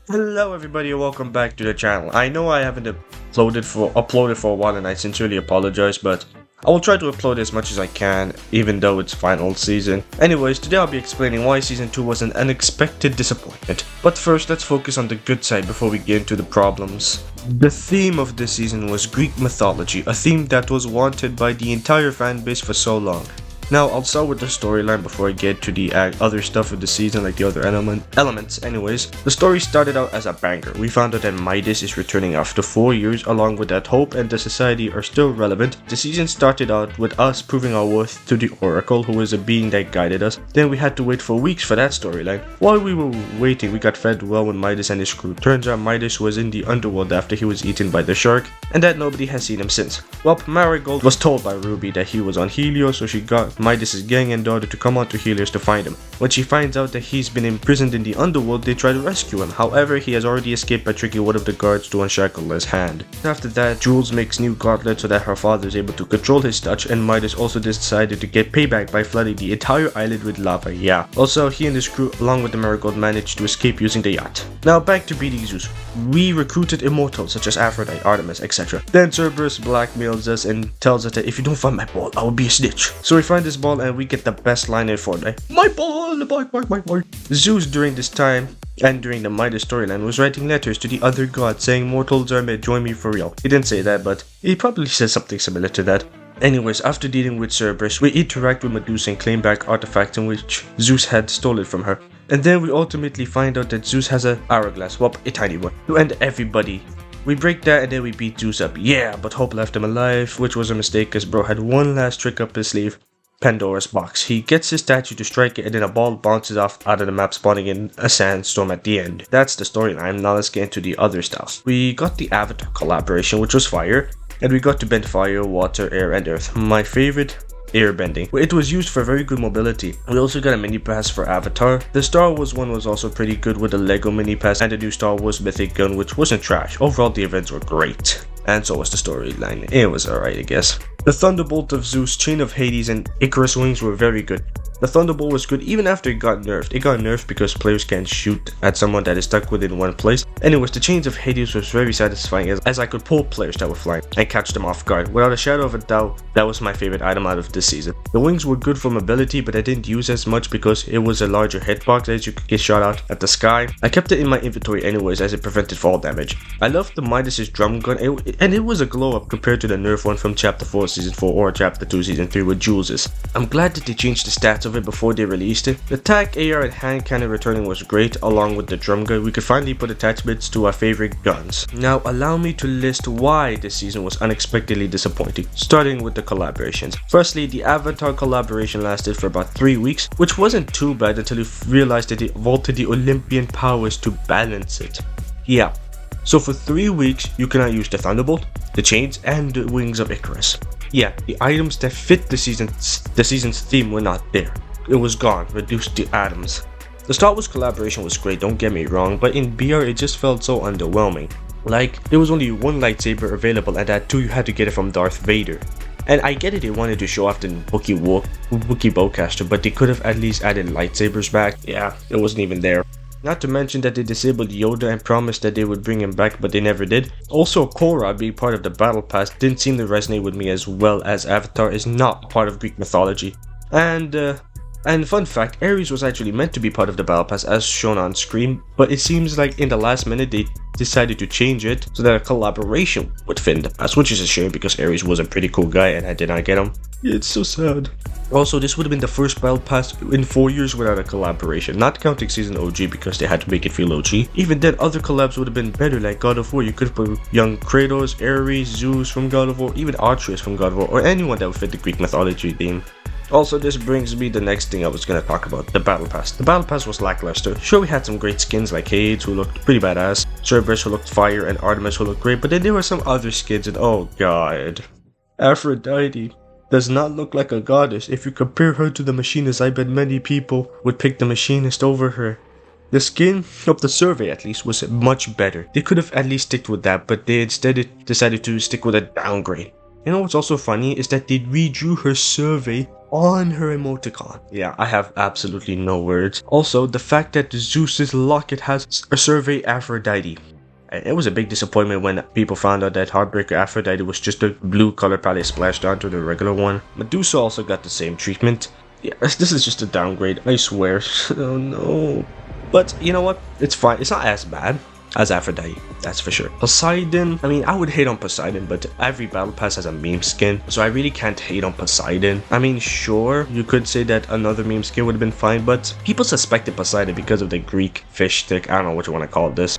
Hello everybody and welcome back to the channel. I know I haven't uploaded for a while and I sincerely apologize, but I will try to upload as much as I can even though it's final season. Anyways, today I'll be explaining why season 2 was an unexpected disappointment. But first, let's focus on the good side before we get into the problems. The theme of this season was Greek mythology, a theme that was wanted by the entire fanbase for so long. Now, I'll start with the storyline before I get to the other stuff of the season, like the other elements. Anyways, the story started out as a banger. We found out that Midas is returning after 4 years, along with that Hope and the Society are still relevant. The season started out with us proving our worth to the Oracle, who is a being that guided us. Then we had to wait for weeks for that storyline. While we were waiting, we got fed well with Midas and his crew. Turns out Midas was in the underworld after he was eaten by the shark, and that nobody has seen him since. Well, Marigold was told by Ruby that he was on Helios, so she got Midas' gang and daughter to come on to Helios to find him. When she finds out that he's been imprisoned in the underworld, they try to rescue him. However, he has already escaped by tricking one of the guards to unshackle his hand. After that, Jules makes new gauntlets so that her father is able to control his touch, and Midas also decided to get payback by flooding the entire island with lava. Yeah. Also, he and his crew, along with the Marigold, managed to escape using the yacht. Now back to beating Zeus. We recruited immortals such as Aphrodite, Artemis, etc. Then Cerberus blackmails us and tells us that if you don't find my ball, I will be a snitch. So we find this ball and we get the best line in Fortnite. My ball, my ball. Zeus during this time and during the Midas storyline was writing letters to the other gods saying mortals are meant, join me for real. He didn't say that, but he probably says something similar to that. Anyways, after dealing with Cerberus, we interact with Medusa and claim back artifacts in which Zeus had stolen from her. And then we ultimately find out that Zeus has an hourglass, well, a tiny one, to end everybody. We break that and then we beat Zeus up, yeah, but Hope left him alive, which was a mistake because bro had one last trick up his sleeve. Pandora's box. He gets his statue to strike it and then a ball bounces off out of the map, spawning in a sandstorm at the end. That's the storyline. Now let's get into the other stuff. We got the Avatar collaboration, which was fire, and we got to bend fire, water, air, and earth. My favorite, airbending. It was used for very good mobility. We also got a mini pass for Avatar. The Star Wars one was also pretty good with the Lego mini pass and the new Star Wars mythic gun, which wasn't trash. Overall, the events were great. And so was the storyline. It was alright, I guess. The Thunderbolt of Zeus, Chain of Hades, and Icarus Wings were very good. The Thunderbolt was good even after it got nerfed. It got nerfed because players can't shoot at someone that is stuck within one place. Anyways, the Chains of Hades was very satisfying as I could pull players that were flying and catch them off guard. Without a shadow of a doubt, that was my favorite item out of this season. The wings were good for mobility, but I didn't use as much because it was a larger hitbox as you could get shot out at the sky. I kept it in my inventory anyways as it prevented fall damage. I loved the Midas' drum gun and it was a glow up compared to the nerf one from chapter 4 season 4 or chapter 2 season 3 with Jules's. I'm glad that they changed the stats of it before they released it. The TAC, AR, and hand cannon returning was great along with the drum gun. We could finally put attachments to our favorite guns. Now allow me to list why this season was unexpectedly disappointing, starting with the collaborations. Firstly, the Avatar collaboration lasted for about 3 weeks, which wasn't too bad until you realized that it vaulted the Olympian powers to balance it. Yeah. So for 3 weeks, you cannot use the Thunderbolt, the chains, and the wings of Icarus. Yeah, the items that fit the season's theme were not there. It was gone, reduced to atoms. The Star Wars collaboration was great, don't get me wrong, but in BR it just felt so underwhelming. Like, there was only one lightsaber available and that too you had to get it from Darth Vader. And I get it, they wanted to show off the Wookiee bowcaster, but they could have at least added lightsabers back. Yeah, it wasn't even there. Not to mention that they disabled Yoda and promised that they would bring him back, but they never did. Also, Korra being part of the battle pass didn't seem to resonate with me as well, as Avatar is not part of Greek mythology. And fun fact, Ares was actually meant to be part of the battle pass as shown on screen, but it seems like in the last minute they decided to change it so that a collaboration would fit in the pass, which is a shame because Ares was a pretty cool guy and I did not get him. It's so sad. Also, this would have been the first battle pass in 4 years without a collaboration, not counting season OG because they had to make it feel OG. Even then, other collabs would have been better, like God of War. You could have put young Kratos, Ares, Zeus from God of War, even Atreus from God of War, or anyone that would fit the Greek mythology theme. Also, this brings me the next thing I was gonna talk about, the Battle Pass. The Battle Pass was lackluster. Sure, we had some great skins like Hades, who looked pretty badass, Cerberus, who looked fire, and Artemis, who looked great, but then there were some other skins, and oh god. Aphrodite does not look like a goddess. If you compare her to the machinist, I bet many people would pick the machinist over her. The skin of the survey at least was much better. They could have at least sticked with that, but they instead decided to stick with a downgrade. You know what's also funny is that they redrew her survey on her emoticon. Yeah, I have absolutely no words. Also, the fact that Zeus's locket has a survey Aphrodite. It was a big disappointment when people found out that Heartbreaker Aphrodite was just a blue color palette splashed onto the regular one. Medusa also got the same treatment. Yeah, this is just a downgrade, I swear. Oh no. But you know what? It's fine. It's not as bad as Aphrodite, that's for sure. Poseidon, I mean, I would hate on Poseidon, but every battle pass has a meme skin, so I really can't hate on Poseidon. I mean, sure, you could say that another meme skin would have been fine, but people suspected Poseidon because of the Greek fish stick. I don't know what you want to call this.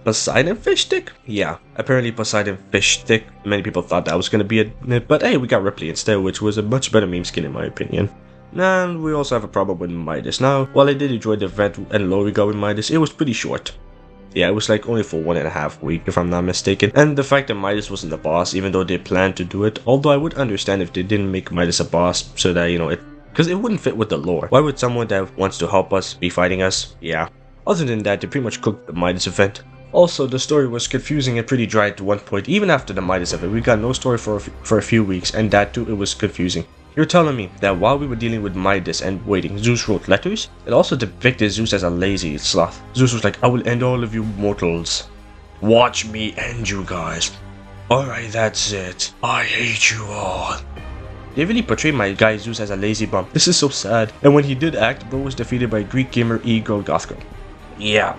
Poseidon fish stick? Yeah, apparently Poseidon fish stick. Many people thought that was going to be it, but hey, we got Ripley instead, which was a much better meme skin in my opinion. And we also have a problem with Midas. Now, while I did enjoy the event and lore we got with Midas, it was pretty short. Yeah, it was like only for 1.5 weeks, if I'm not mistaken. And the fact that Midas wasn't the boss, even though they planned to do it, although I would understand if they didn't make Midas a boss, so that, you know, because it wouldn't fit with the lore. Why would someone that wants to help us be fighting us? Yeah. Other than that, they pretty much cooked the Midas event. Also, the story was confusing and pretty dry at one point. Even after the Midas event, we got no story for a few weeks, and that too, it was confusing. You're telling me that while we were dealing with Midas and waiting, Zeus wrote letters? It also depicted Zeus as a lazy sloth. Zeus was like, I will end all of you mortals. Watch me end you guys. Alright, that's it. I hate you all. They really portrayed my guy Zeus as a lazy bum. This is so sad. And when he did act, bro was defeated by Greek gamer E-Girl Gothgirl. Yeah.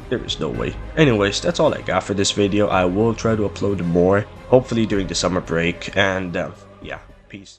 There is no way. Anyways, that's all I got for this video. I will try to upload more, hopefully during the summer break. And yeah, peace.